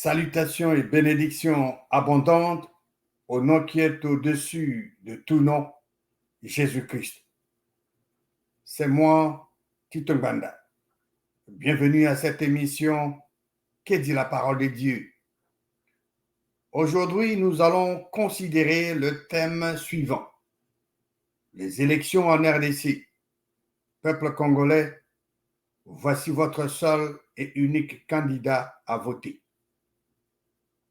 Salutations et bénédictions abondantes au nom qui est au-dessus de tout nom, Jésus-Christ. C'est moi, Tito Nganda. Bienvenue à cette émission Que dit la parole de Dieu. Aujourd'hui, nous allons considérer le thème suivant. Les élections en RDC. Peuple congolais, voici votre seul et unique candidat à voter.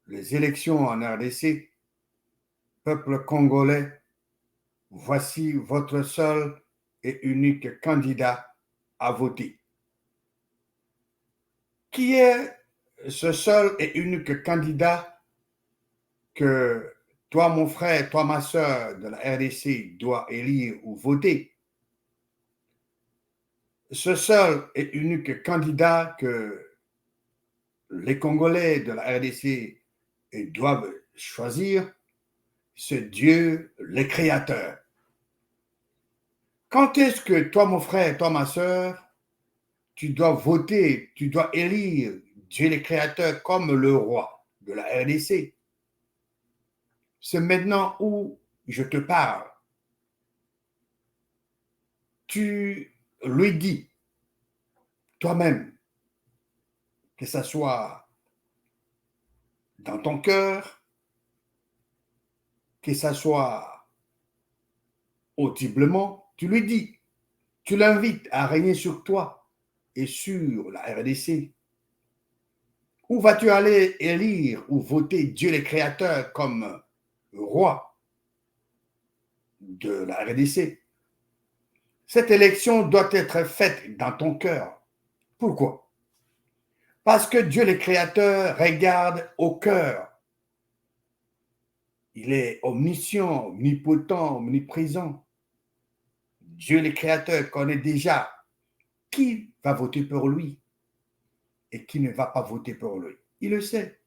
Les élections en RDC. Peuple congolais, voici votre seul et unique candidat à voter. Qui est ce seul et unique candidat que toi, mon frère, toi, ma soeur de la RDC, dois élire ou voter? Ce seul et unique candidat que les Congolais de la RDC doivent choisir, c'est Dieu, le Créateur. Quand est-ce que toi, mon frère, toi, ma soeur, tu dois voter, tu dois élire Dieu le Créateur comme le roi de la RDC? C'est maintenant où je te parle. Tu lui dis toi-même, que ce soit dans ton cœur, que ce soit audiblement, tu lui dis, tu l'invites à régner sur toi et sur la RDC. Où vas-tu aller élire ou voter Dieu le Créateur comme roi de la RDC? Cette élection doit être faite dans ton cœur. Pourquoi? Parce que Dieu le Créateur regarde au cœur. Il est omniscient, omnipotent, omniprésent. Dieu le Créateur connaît déjà qui va voter pour lui et qui ne va pas voter pour lui. Il le sait.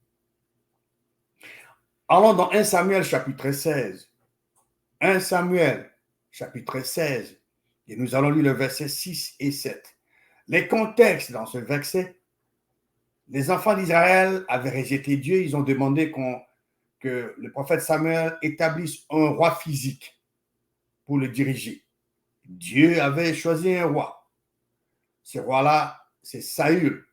Allons dans 1 Samuel chapitre 16. 1 Samuel chapitre 16. Et nous allons lire le verset 6 et 7. Les contextes dans ce verset, les enfants d'Israël avaient rejeté Dieu. Ils ont demandé que le prophète Samuel établisse un roi physique pour le diriger. Dieu avait choisi un roi. Ce roi-là, c'est Saül.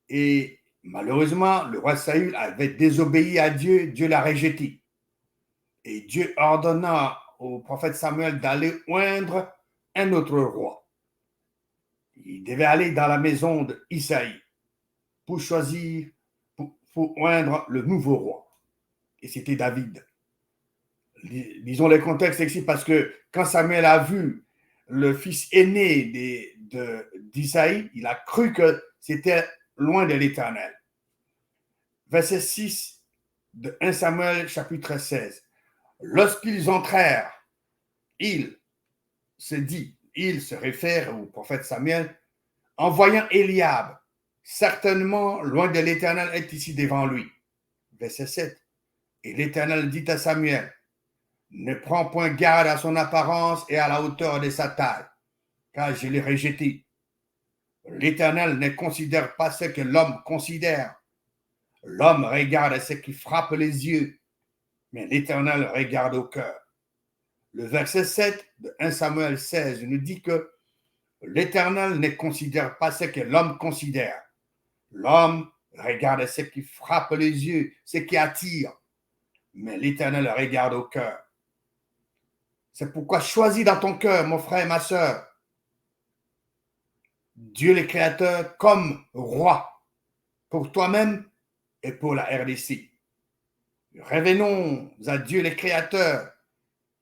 Et malheureusement, le roi Saül avait désobéi à Dieu. Dieu l'a rejeté. Et Dieu ordonna au prophète Samuel d'aller oindre un autre roi. Il devait aller dans la maison d'Isaïe pour choisir, pour oindre le nouveau roi. Et c'était David. Lisons les contextes ici parce que quand Samuel a vu le fils aîné d'Isaïe, il a cru que c'était loin de l'Éternel. Verset 6 de 1 Samuel chapitre 16. Lorsqu'ils entrèrent, il se réfère au prophète Samuel, en voyant Eliab, certainement loin de l'Éternel est ici devant lui. Verset 7. Et l'Éternel dit à Samuel, ne prends point garde à son apparence et à la hauteur de sa taille, car je l'ai rejeté. L'Éternel ne considère pas ce que l'homme considère. L'homme regarde ce qui frappe les yeux, mais l'Éternel regarde au cœur. Le verset 7 de 1 Samuel 16 nous dit que l'Éternel ne considère pas ce que l'homme considère. L'homme regarde ce qui frappe les yeux, ce qui attire, mais l'Éternel regarde au cœur. C'est pourquoi choisis dans ton cœur, mon frère et ma soeur, Dieu le Créateur comme roi pour toi-même et pour la RDC. Revenons à Dieu le Créateur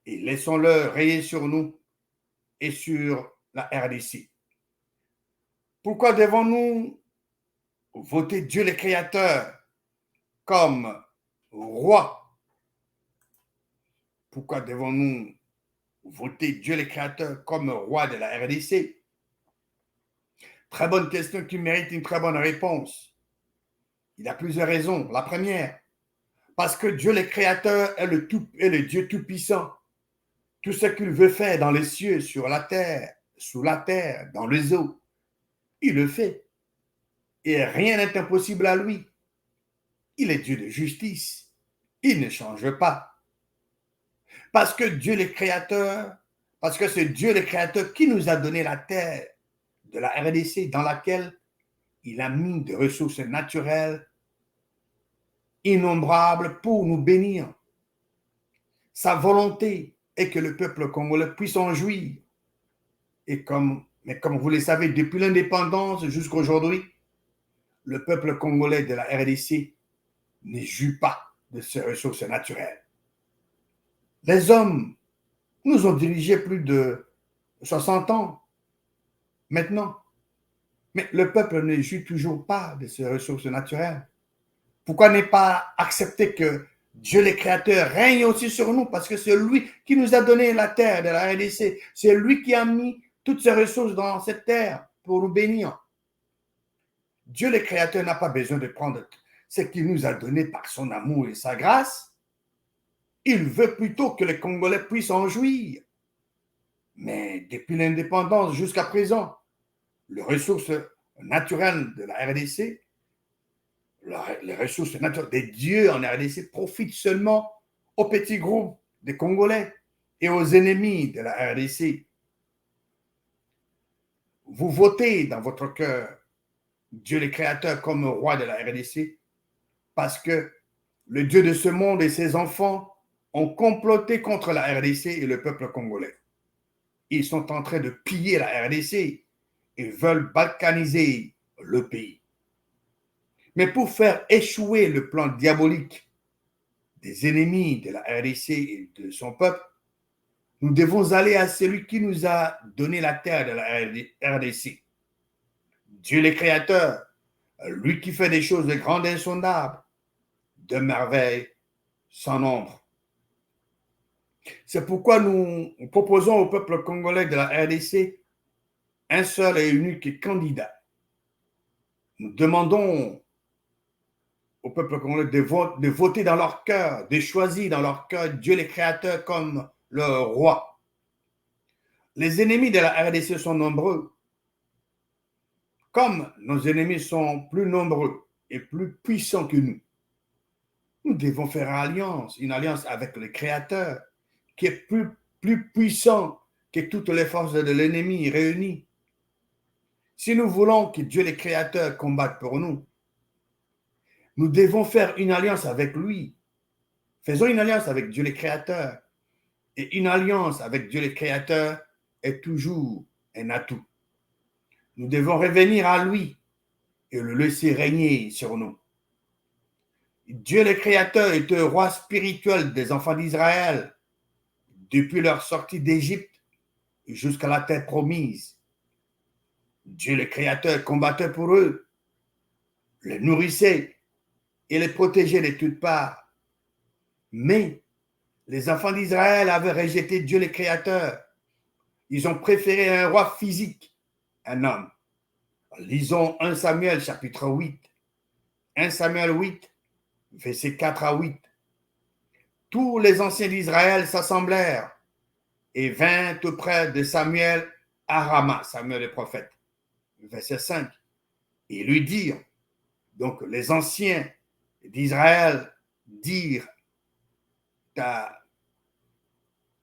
et laissons-le rayer sur nous et sur la RDC. Pourquoi devons-nous voter Dieu le Créateur comme roi? Pourquoi devons-nous voter Dieu le Créateur comme roi de la RDC? Très bonne question qui mérite une très bonne réponse. Il y a plusieurs raisons. La première, parce que Dieu le Créateur est le Dieu tout-puissant. Tout ce qu'il veut faire dans les cieux, sur la terre, sous la terre, dans les eaux, il le fait. Et rien n'est impossible à lui. Il est Dieu de justice. Il ne change pas. Parce que Dieu le Créateur, parce que c'est Dieu le Créateur qui nous a donné la terre de la RDC dans laquelle il a mis des ressources naturelles innombrables pour nous bénir. Sa volonté est que le peuple congolais puisse en jouir. Mais comme vous le savez, depuis l'indépendance jusqu'à aujourd'hui, le peuple congolais de la RDC ne jouit pas de ces ressources naturelles. Les hommes nous ont dirigés plus de 60 ans maintenant, mais le peuple ne jouit toujours pas de ces ressources naturelles. Pourquoi ne pas accepter que Dieu le Créateur règne aussi sur nous? Parce que c'est lui qui nous a donné la terre de la RDC. C'est lui qui a mis toutes ces ressources dans cette terre pour nous bénir. Dieu le Créateur n'a pas besoin de prendre ce qu'il nous a donné par son amour et sa grâce. Il veut plutôt que les Congolais puissent en jouir. Mais depuis l'indépendance jusqu'à présent, les ressources naturelles de la RDC, les ressources naturelles des dieux en RDC profitent seulement aux petits groupes des Congolais et aux ennemis de la RDC. Vous votez dans votre cœur Dieu le Créateur comme roi de la RDC parce que le Dieu de ce monde et ses enfants ont comploté contre la RDC et le peuple congolais. Ils sont en train de piller la RDC et veulent balkaniser le pays. Mais pour faire échouer le plan diabolique des ennemis de la RDC et de son peuple, nous devons aller à celui qui nous a donné la terre de la RDC. Dieu le Créateur, lui qui fait des choses de grandes insondables, de merveilles sans nombre. C'est pourquoi nous proposons au peuple congolais de la RDC un seul et unique candidat. Nous demandons au peuple congolais de voter dans leur cœur, de choisir dans leur cœur Dieu le Créateur comme leur roi. Les ennemis de la RDC sont nombreux. Comme nos ennemis sont plus nombreux et plus puissants que nous, nous devons faire une alliance avec le Créateur qui est plus puissant que toutes les forces de l'ennemi réunies. Si nous voulons que Dieu le Créateur combatte pour nous, nous devons faire une alliance avec lui. Faisons une alliance avec Dieu le Créateur. Et une alliance avec Dieu le Créateur est toujours un atout. Nous devons revenir à lui et le laisser régner sur nous. Dieu le Créateur est un roi spirituel des enfants d'Israël depuis leur sortie d'Égypte jusqu'à la terre promise. Dieu le Créateur combattait pour eux, les nourrissait et les protégeait de toutes parts. Mais les enfants d'Israël avaient rejeté Dieu le Créateur. Ils ont préféré un roi physique, un homme. Lisons 1 Samuel chapitre 8. 1 Samuel 8, versets 4 à 8. Tous les anciens d'Israël s'assemblèrent et vinrent auprès de Samuel à Rama, Samuel le prophète. Verset 5. Et lui dirent, donc les anciens d'Israël dirent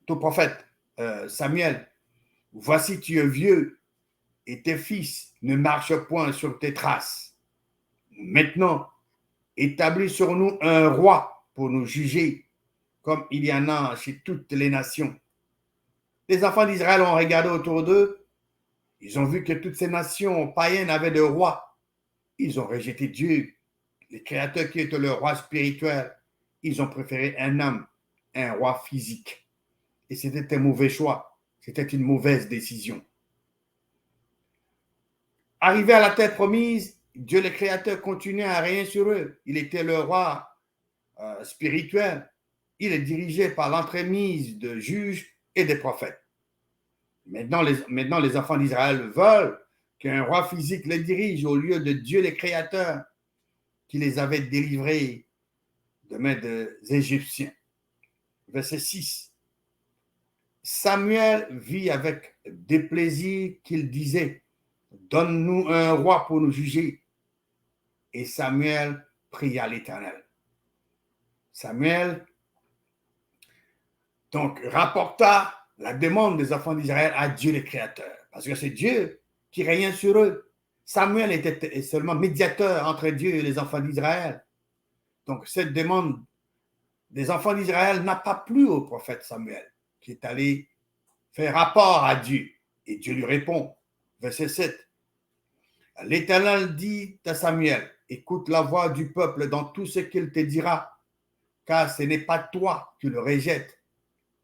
au prophète Samuel, voici tu es vieux et tes fils ne marchent point sur tes traces. Maintenant, établis sur nous un roi pour nous juger, comme il y en a chez toutes les nations. Les enfants d'Israël ont regardé autour d'eux, ils ont vu que toutes ces nations païennes avaient de rois. Ils ont rejeté Dieu, le Créateur qui est le roi spirituel. Ils ont préféré un homme, un roi physique. Et c'était un mauvais choix, c'était une mauvaise décision. Arrivé à la terre promise, Dieu le Créateur continuait à régner sur eux. Il était le roi spirituel. Il est dirigé par l'entremise de juges et des prophètes. Maintenant, les enfants d'Israël veulent qu'un roi physique les dirige au lieu de Dieu le Créateur qui les avait délivrés de main des Égyptiens. Verset 6. Samuel vit avec déplaisir qu'il disait, donne-nous un roi pour nous juger. Et Samuel pria l'Éternel. Samuel donc rapporta la demande des enfants d'Israël à Dieu le Créateur, parce que c'est Dieu qui régnait sur eux. Samuel était seulement médiateur entre Dieu et les enfants d'Israël. Donc cette demande des enfants d'Israël n'a pas plu au prophète Samuel, qui est allé faire rapport à Dieu. Et Dieu lui répond, verset 7. L'Éternel dit à Samuel, écoute la voix du peuple dans tout ce qu'il te dira, car ce n'est pas toi qui le rejettes,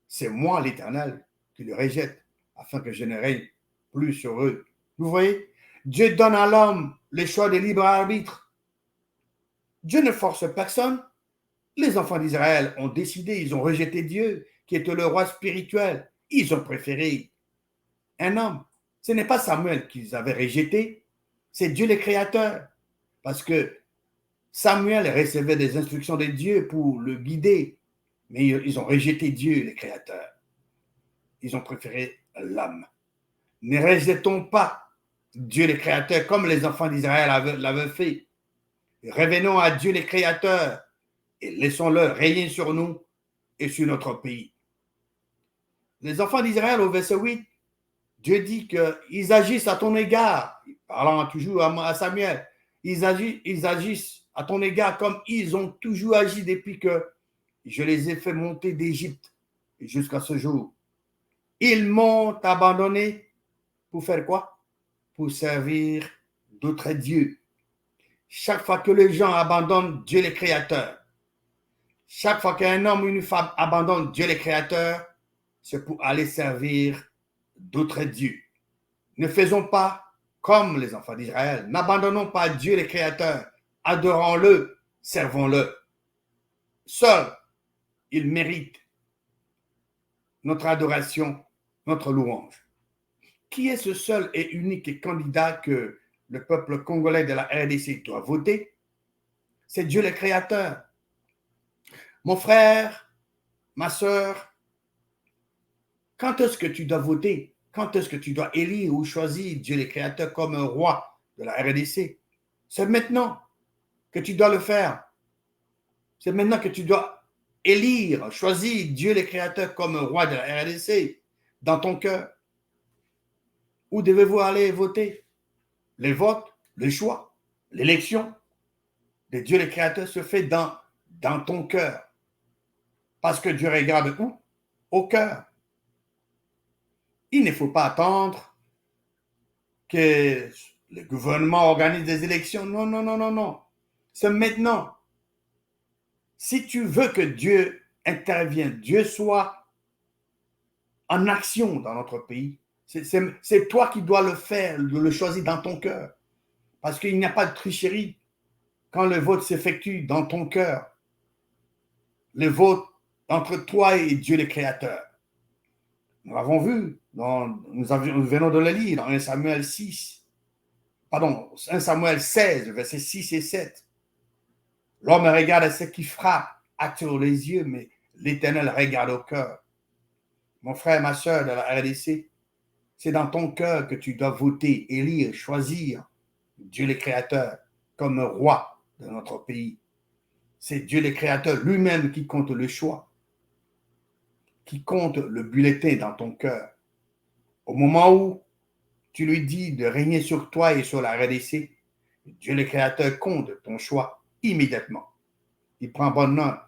c'est moi l'Éternel qui le rejette, afin que je ne règne plus sur eux. Vous voyez, Dieu donne à l'homme le choix de libre arbitre. Dieu ne force personne. Les enfants d'Israël ont décidé, ils ont rejeté Dieu, qui était le roi spirituel. Ils ont préféré un homme. Ce n'est pas Samuel qu'ils avaient rejeté, c'est Dieu le Créateur. Parce que Samuel recevait des instructions de Dieu pour le guider, mais ils ont rejeté Dieu le Créateur. Ils ont préféré l'homme. Ne rejetons pas Dieu le Créateur comme les enfants d'Israël l'avaient fait. Revenons à Dieu le Créateur et laissons-le régner sur nous et sur notre pays. Les enfants d'Israël, au verset 8, Dieu dit qu'ils agissent à ton égard, parlant toujours à Samuel, ils agissent à ton égard comme ils ont toujours agi depuis que je les ai fait monter d'Égypte jusqu'à ce jour. Ils m'ont abandonné pour faire quoi? Pour servir d'autres dieux. Chaque fois que les gens abandonnent Dieu le Créateur, chaque fois qu'un homme ou une femme abandonne Dieu le Créateur, c'est pour aller servir d'autres dieux. Ne faisons pas comme les enfants d'Israël. N'abandonnons pas Dieu le Créateur. Adorons-le, servons-le. Seul, il mérite notre adoration, notre louange. Qui est ce seul et unique candidat que le peuple congolais de la RDC doit voter? C'est Dieu le Créateur. Mon frère, ma soeur, quand est-ce que tu dois voter? Quand est-ce que tu dois élire ou choisir Dieu le Créateur comme un roi de la RDC? C'est maintenant que tu dois le faire. C'est maintenant que tu dois élire, choisir Dieu le Créateur comme un roi de la RDC dans ton cœur. Où devez-vous aller voter? Les votes, le choix, l'élection de Dieu le Créateur se fait dans ton cœur. Parce que Dieu regarde où? Au cœur. Il ne faut pas attendre que le gouvernement organise des élections. Non, non, non, non, non. C'est maintenant. Si tu veux que Dieu intervienne, Dieu soit en action dans notre pays, c'est toi qui dois le faire, le choisir dans ton cœur. Parce qu'il n'y a pas de tricherie quand le vote s'effectue dans ton cœur. Le vote entre toi et Dieu le Créateur. Nous l'avons vu, nous venons de le lire dans 1 Samuel 6, pardon, 1 Samuel 16, versets 6 et 7. L'homme regarde ce qui frappe, attire les yeux, mais l'Éternel regarde au cœur. Mon frère, ma soeur de la RDC, c'est dans ton cœur que tu dois voter, élire, choisir Dieu le Créateur comme roi de notre pays. C'est Dieu le Créateur lui-même qui compte le choix, qui compte le bulletin dans ton cœur. Au moment où tu lui dis de régner sur toi et sur la RDC, Dieu le Créateur compte ton choix immédiatement. Il prend bonne note.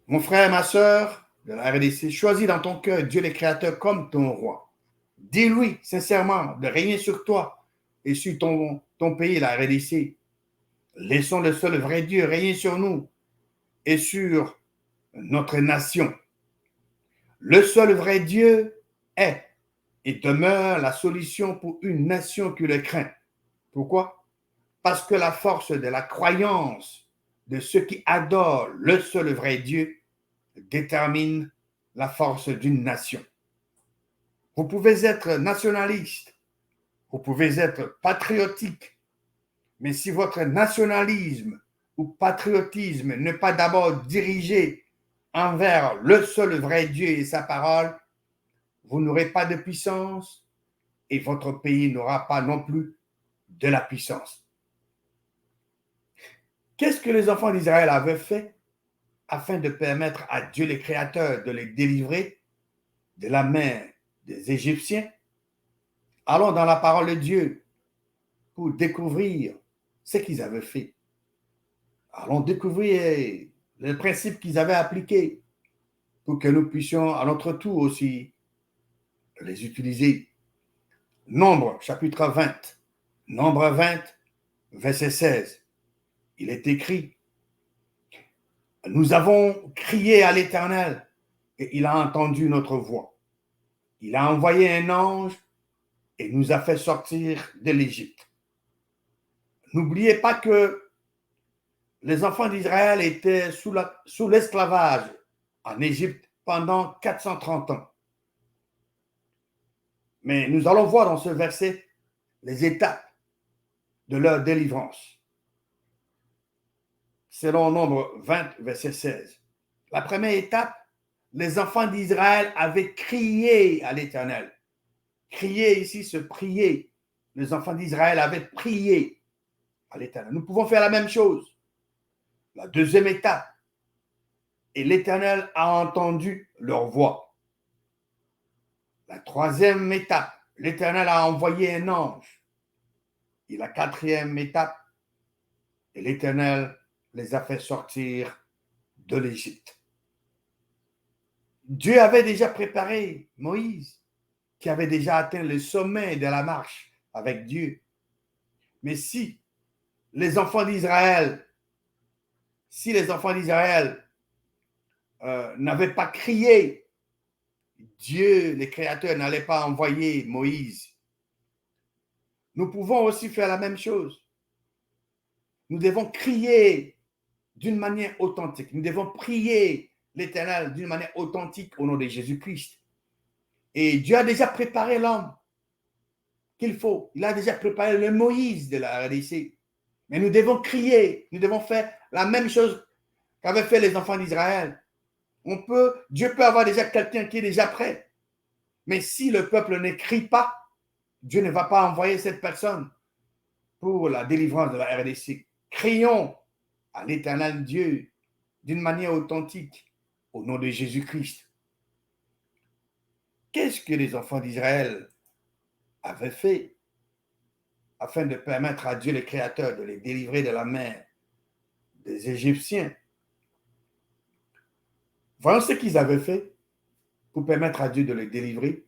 Mon frère, ma soeur de la RDC, choisis dans ton cœur Dieu le Créateur comme ton roi. Dis-lui sincèrement de régner sur toi et sur ton pays, la RDC. Laissons le seul vrai Dieu régner sur nous et sur notre nation. Le seul vrai Dieu est et demeure la solution pour une nation qui le craint. Pourquoi? Parce que la force de la croyance de ceux qui adorent le seul vrai Dieu détermine la force d'une nation. Vous pouvez être nationaliste, vous pouvez être patriotique, mais si votre nationalisme ou patriotisme n'est pas d'abord dirigé envers le seul vrai Dieu et sa parole, vous n'aurez pas de puissance et votre pays n'aura pas non plus de la puissance. Qu'est-ce que les enfants d'Israël avaient fait afin de permettre à Dieu le Créateur de les délivrer de la main des Égyptiens? Allons dans la parole de Dieu pour découvrir ce qu'ils avaient fait. Allons découvrir les principes qu'ils avaient appliqués pour que nous puissions à notre tour aussi les utiliser. Nombre, chapitre 20. Nombre 20, verset 16. Il est écrit: nous avons crié à l'Éternel et il a entendu notre voix. Il a envoyé un ange et nous a fait sortir de l'Égypte. N'oubliez pas que les enfants d'Israël étaient sous l'esclavage en Égypte pendant 430 ans. Mais nous allons voir dans ce verset les étapes de leur délivrance. Selon Nombre 20, verset 16. La première étape, les enfants d'Israël avaient crié à l'Éternel. Crier ici, se prier. Les enfants d'Israël avaient prié à l'Éternel. Nous pouvons faire la même chose. La deuxième étape, et l'Éternel a entendu leur voix. La troisième étape, l'Éternel a envoyé un ange. Et la quatrième étape, et l'Éternel les a fait sortir de l'Égypte. Dieu avait déjà préparé Moïse, qui avait déjà atteint le sommet de la marche avec Dieu. Mais si les enfants d'Israël n'avaient pas crié, Dieu, le Créateur, n'allait pas envoyer Moïse. Nous pouvons aussi faire la même chose. Nous devons crier d'une manière authentique. Nous devons prier l'Éternel d'une manière authentique au nom de Jésus-Christ. Et Dieu a déjà préparé l'homme qu'il faut. Il a déjà préparé le Moïse de la RDC. Mais nous devons crier. Nous devons faire la même chose qu'avaient fait les enfants d'Israël. Dieu peut avoir déjà quelqu'un qui est déjà prêt. Mais si le peuple ne crie pas, Dieu ne va pas envoyer cette personne pour la délivrance de la RDC. Crions à l'Éternel Dieu d'une manière authentique au nom de Jésus-Christ. Qu'est-ce que les enfants d'Israël avaient fait afin de permettre à Dieu le Créateur de les délivrer de la main des Égyptiens? Voyons ce qu'ils avaient fait pour permettre à Dieu de les délivrer.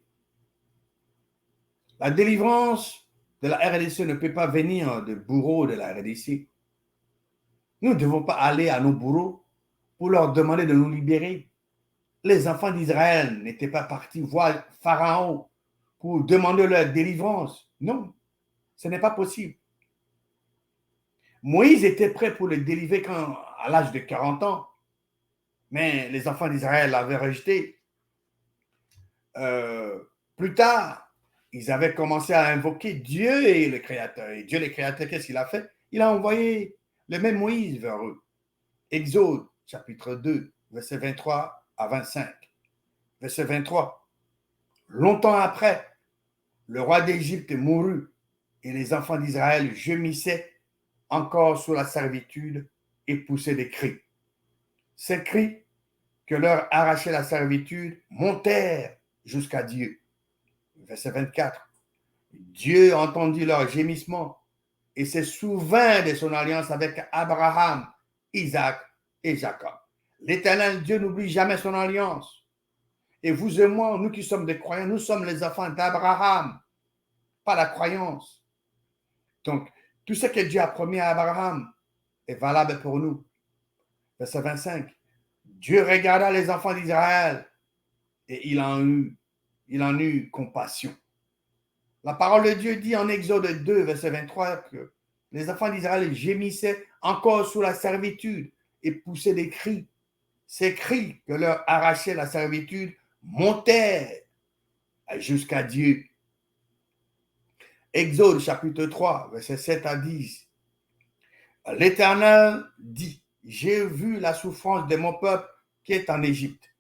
La délivrance de la RDC ne peut pas venir de bourreaux de la RDC. Nous ne devons pas aller à nos bourreaux pour leur demander de nous libérer. Les enfants d'Israël n'étaient pas partis voir Pharaon pour demander leur délivrance. Non, ce n'est pas possible. Moïse était prêt pour les délivrer à l'âge de 40 ans, mais les enfants d'Israël l'avaient rejeté. Plus tard, ils avaient commencé à invoquer Dieu et le Créateur. Et Dieu le Créateur, qu'est-ce qu'il a fait? Il a envoyé le même Moïse vers eux. Exode, chapitre 2, verset 23 à 25. Verset 23. Longtemps après, le roi d'Égypte mourut et les enfants d'Israël gémissaient encore sous la servitude et poussaient des cris. Ces cris que leur arrachait la servitude montèrent jusqu'à Dieu. Verset 24. Dieu entendit leurs gémissements et se souvint de son alliance avec Abraham, Isaac et Jacob. L'Éternel Dieu n'oublie jamais son alliance. Et vous et moi, nous qui sommes des croyants, nous sommes les enfants d'Abraham, pas la croyance. Donc, tout ce que Dieu a promis à Abraham est valable pour nous. Verset 25. Dieu regarda les enfants d'Israël et il en eut compassion. La parole de Dieu dit en Exode 2, verset 23, que les enfants d'Israël gémissaient encore sous la servitude et poussaient des cris. Ces cris que leur arrachait la servitude montèrent jusqu'à Dieu. Exode chapitre 3, verset 7 à 10. L'Éternel dit: j'ai vu la souffrance de mon peuple qui est en Égypte,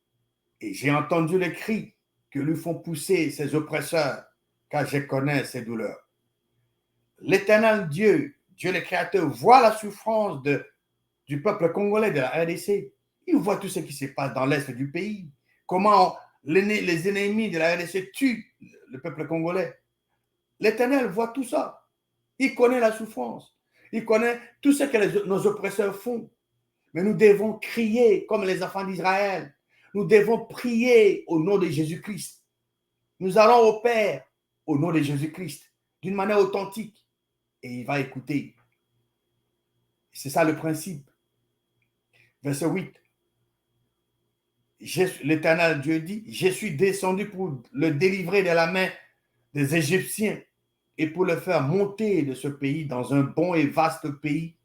et j'ai entendu les cris que lui font pousser ses oppresseurs, car je connais ses douleurs. L'Éternel Dieu, Dieu le Créateur, voit la souffrance de du peuple congolais, de la RDC. Il voit tout ce qui se passe dans l'est du pays. Comment les ennemis de la RDC tuent le peuple congolais. L'Éternel voit tout ça. Il connaît la souffrance. Il connaît tout ce que nos oppresseurs font. Mais nous devons crier comme les enfants d'Israël. Nous devons prier au nom de Jésus-Christ. Nous allons au Père au nom de Jésus-Christ, d'une manière authentique. Et il va écouter. C'est ça le principe. Verset 8. L'Éternel Dieu dit, je suis descendu pour le délivrer de la main des Égyptiens et pour le faire monter de ce pays dans un bon et vaste pays,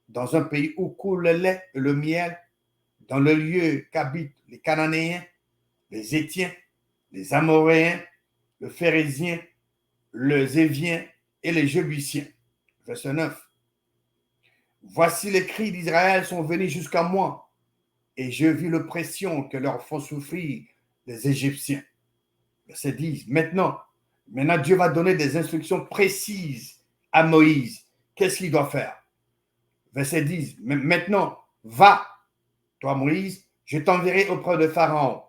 dans un pays où coule le lait et le miel, dans le lieu qu'habitent les Cananéens, les Hétiens, les Amoréens, le Phérézien, les Éviens et les Jébusiens. Verset 9. Voici les cris d'Israël sont venus jusqu'à moi, et je vis l'oppression que leur font souffrir les Égyptiens. Verset 10. Maintenant, Dieu va donner des instructions précises à Moïse. Qu'est-ce qu'il doit faire? Verset 10. Maintenant, va, toi Moïse, je t'enverrai auprès de Pharaon,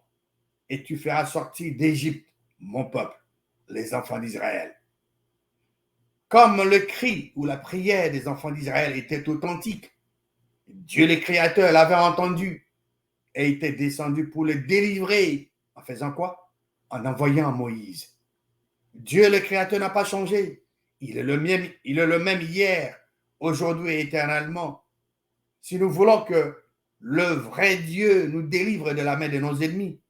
et tu feras sortir d'Égypte mon peuple, les enfants d'Israël. Comme le cri ou la prière des enfants d'Israël était authentique, Dieu le Créateur l'avait entendu et était descendu pour le délivrer. En faisant quoi? En envoyant Moïse. Dieu le Créateur n'a pas changé. Il est le même hier, aujourd'hui et éternellement. Si nous voulons que le vrai Dieu nous délivre de la main de nos ennemis,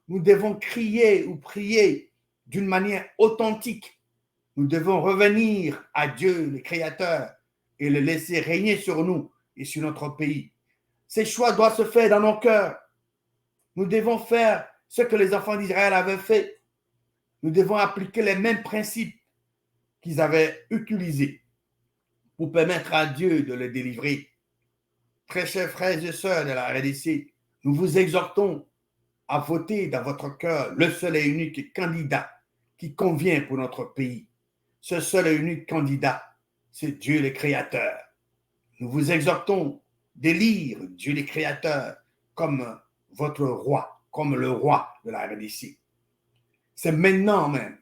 nous devons crier ou prier d'une manière authentique. Nous devons revenir à Dieu, le Créateur, et le laisser régner sur nous et sur notre pays. Ces choix doivent se faire dans nos cœurs. Nous devons faire ce que les enfants d'Israël avaient fait. Nous devons appliquer les mêmes principes qu'ils avaient utilisés pour permettre à Dieu de le délivrer. Très chers frères et sœurs de la RDC, nous vous exhortons à voter dans votre cœur le seul et unique candidat qui convient pour notre pays. Ce seul et unique candidat, c'est Dieu le Créateur. Nous vous exhortons d'élire Dieu le Créateur comme votre roi, comme le roi de la RDC. C'est maintenant même,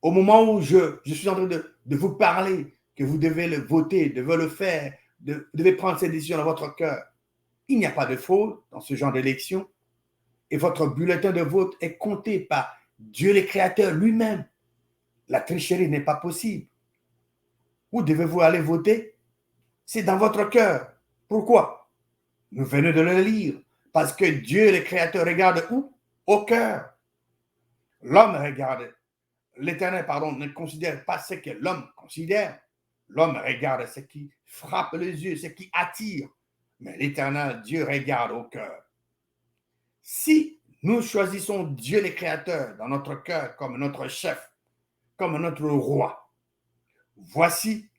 au moment où je suis en train de vous parler, que vous devez le voter, devez le faire, vous devez prendre cette décision dans votre cœur. Il n'y a pas de faute dans ce genre d'élection et votre bulletin de vote est compté par Dieu le Créateur lui-même. La tricherie n'est pas possible. Où devez-vous aller voter? C'est dans votre cœur. Pourquoi? Nous venons de le lire. Parce que Dieu le Créateur regarde où? Au cœur. L'homme regarde. L'Éternel, ne considère pas ce que l'homme considère. L'homme regarde ce qui frappe les yeux, ce qui attire. Mais l'Éternel, Dieu regarde au cœur. Si nous choisissons Dieu le Créateur dans notre cœur comme notre chef, comme notre roi, voici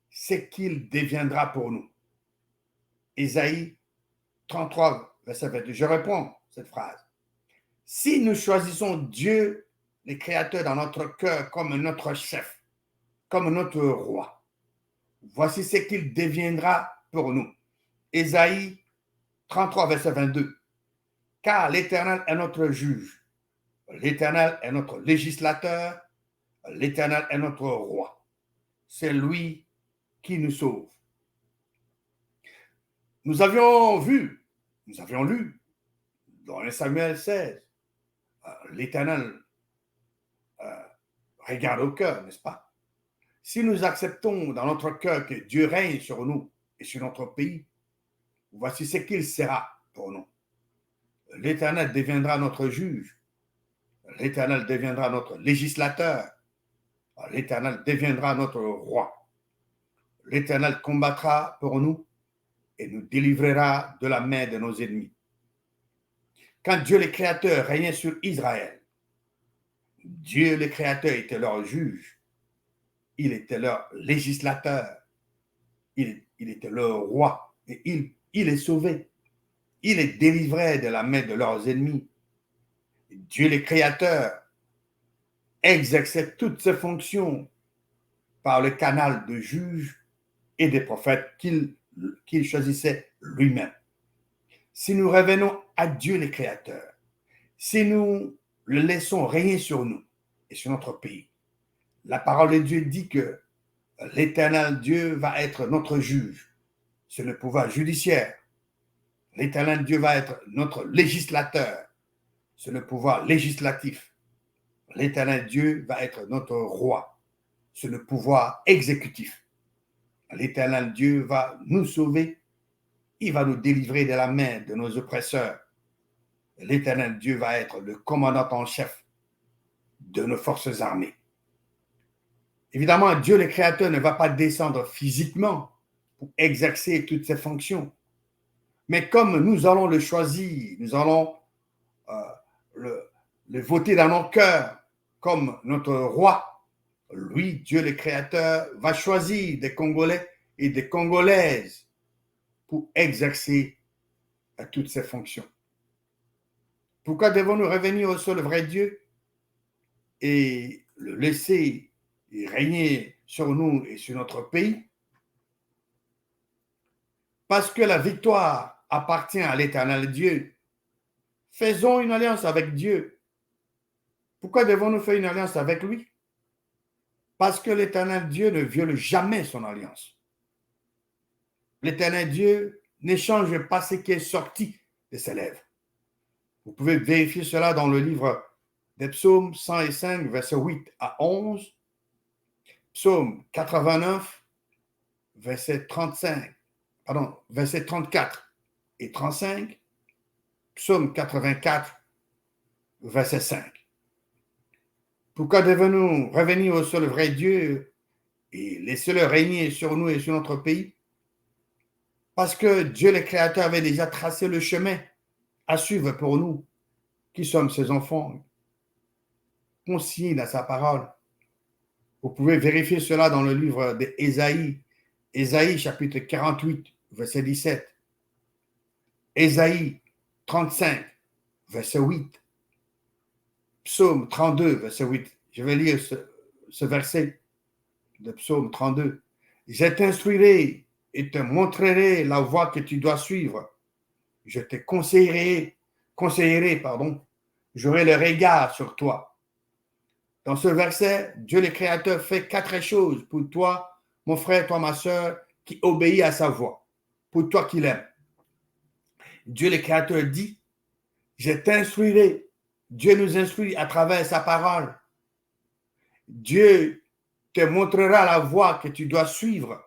ce qu'il deviendra pour nous. Ésaïe 33, verset 22. Je réponds cette phrase. Si nous choisissons Dieu le Créateur dans notre cœur comme notre chef, comme notre roi, voici ce qu'il deviendra pour nous. Ésaïe 33, verset 22. Car l'Éternel est notre juge, l'Éternel est notre législateur, l'Éternel est notre roi. C'est lui qui nous sauve. Nous avions lu dans 1 Samuel 16, l'Éternel regarde au cœur, n'est-ce pas? Si nous acceptons dans notre cœur que Dieu règne sur nous et sur notre pays, voici ce qu'il sera pour nous. L'Éternel deviendra notre juge. L'Éternel deviendra notre législateur. L'Éternel deviendra notre roi. L'Éternel combattra pour nous et nous délivrera de la main de nos ennemis. Quand Dieu le Créateur régnait sur Israël, Dieu le Créateur était leur juge. Il était leur législateur. Il était leur roi. Et il les sauvait. Il les délivrait de la main de leurs ennemis. Dieu le Créateur exerçait toutes ses fonctions par le canal de juges et des prophètes qu'il qu'il choisissait lui-même. Si nous revenons à Dieu le Créateur, si nous le laissons régner sur nous et sur notre pays, la parole de Dieu dit que l'Éternel Dieu va être notre juge sur le pouvoir judiciaire. L'Éternel Dieu va être notre législateur sur le pouvoir législatif. L'Éternel Dieu va être notre roi sur le pouvoir exécutif. L'Éternel Dieu va nous sauver. Il va nous délivrer de la main de nos oppresseurs. L'Éternel Dieu va être le commandant en chef de nos forces armées. Évidemment, Dieu le Créateur ne va pas descendre physiquement pour exercer toutes ses fonctions. Mais comme nous allons le choisir, nous allons le voter dans nos cœurs comme notre roi, lui, Dieu le Créateur, va choisir des Congolais et des Congolaises pour exercer toutes ces fonctions. Pourquoi devons-nous revenir au seul vrai Dieu et le laisser régner sur nous et sur notre pays? Parce que la victoire appartient à l'Éternel Dieu. Faisons une alliance avec Dieu. Pourquoi devons-nous faire une alliance avec lui? Parce que l'Éternel Dieu ne viole jamais son alliance. L'Éternel Dieu n'échange pas ce qui est sorti de ses lèvres. Vous pouvez vérifier cela dans le livre des Psaumes 105, versets 8 à 11, Psaume 89, verset 34 et 35, Psaume 84, verset 5. Pourquoi devons-nous revenir au seul vrai Dieu et laisser-le régner sur nous et sur notre pays? Parce que Dieu le Créateur avait déjà tracé le chemin à suivre pour nous, qui sommes ses enfants, consignés dans sa parole. Vous pouvez vérifier cela dans le livre d'Ésaïe, Ésaïe chapitre 48, verset 17, Ésaïe 35, verset 8, Psaume 32, verset 8. Je vais lire ce verset de Psaume 32. Je t'instruirai et te montrerai la voie que tu dois suivre. Je te conseillerai, j'aurai le regard sur toi. Dans ce verset, Dieu le Créateur fait 4 choses pour toi, mon frère, toi, ma soeur, qui obéit à sa voix, pour toi qui l'aimes. Dieu le Créateur dit, je t'instruirai. Dieu nous instruit à travers sa parole. Dieu te montrera la voie que tu dois suivre.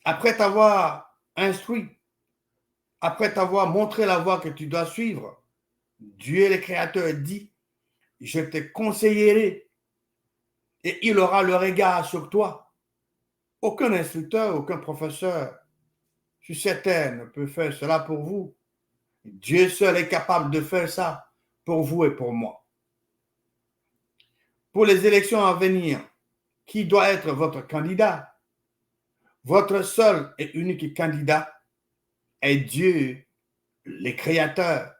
Après t'avoir instruit, après t'avoir montré la voie que tu dois suivre, Dieu le Créateur dit, je te conseillerai et il aura le regard sur toi. Aucun instructeur, aucun professeur sur cette terre ne peut faire cela pour vous. Dieu seul est capable de faire ça pour vous et pour moi. Pour les élections à venir, qui doit être votre candidat? Votre seul et unique candidat est Dieu, le Créateur.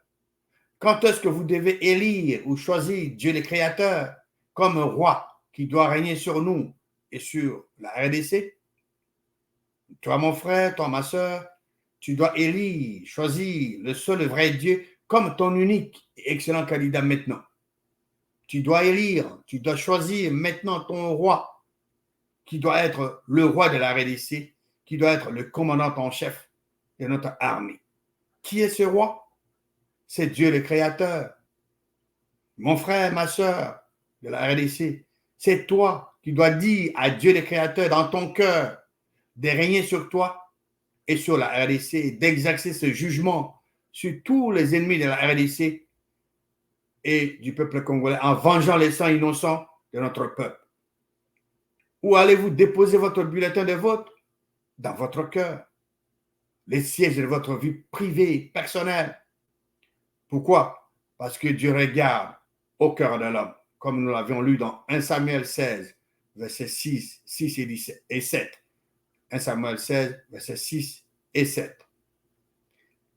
Quand est-ce que vous devez élire ou choisir Dieu le Créateur comme roi qui doit régner sur nous et sur la RDC? Toi, mon frère, toi, ma soeur, tu dois élire, choisir le seul et vrai Dieu comme ton unique et excellent candidat maintenant. Tu dois élire, tu dois choisir maintenant ton roi qui doit être le roi de la RDC, qui doit être le commandant en chef de notre armée. Qui est ce roi? C'est Dieu le Créateur. Mon frère, ma soeur de la RDC, c'est toi qui dois dire à Dieu le Créateur dans ton cœur de régner sur toi et sur la RDC, d'exercer ce jugement sur tous les ennemis de la RDC et du peuple congolais en vengeant les sangs innocents de notre peuple. Où allez-vous déposer votre bulletin de vote? Dans votre cœur. Les sièges de votre vie privée, personnelle. Pourquoi? Parce que Dieu regarde au cœur de l'homme, comme nous l'avions lu dans 1 Samuel 16, versets 6 et 7. 1 Samuel 16, versets 6 et 7.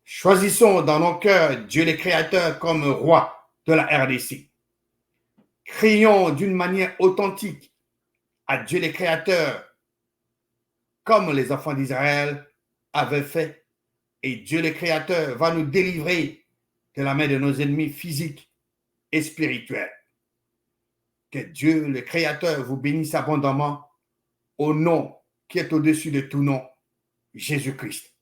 Choisissons dans nos cœurs Dieu le Créateur comme roi de la RDC. Crions d'une manière authentique à Dieu le Créateur comme les enfants d'Israël avaient fait. Et Dieu le Créateur va nous délivrer de la main de nos ennemis physiques et spirituels. Que Dieu le Créateur vous bénisse abondamment au nom qui est au-dessus de tout nom, Jésus-Christ.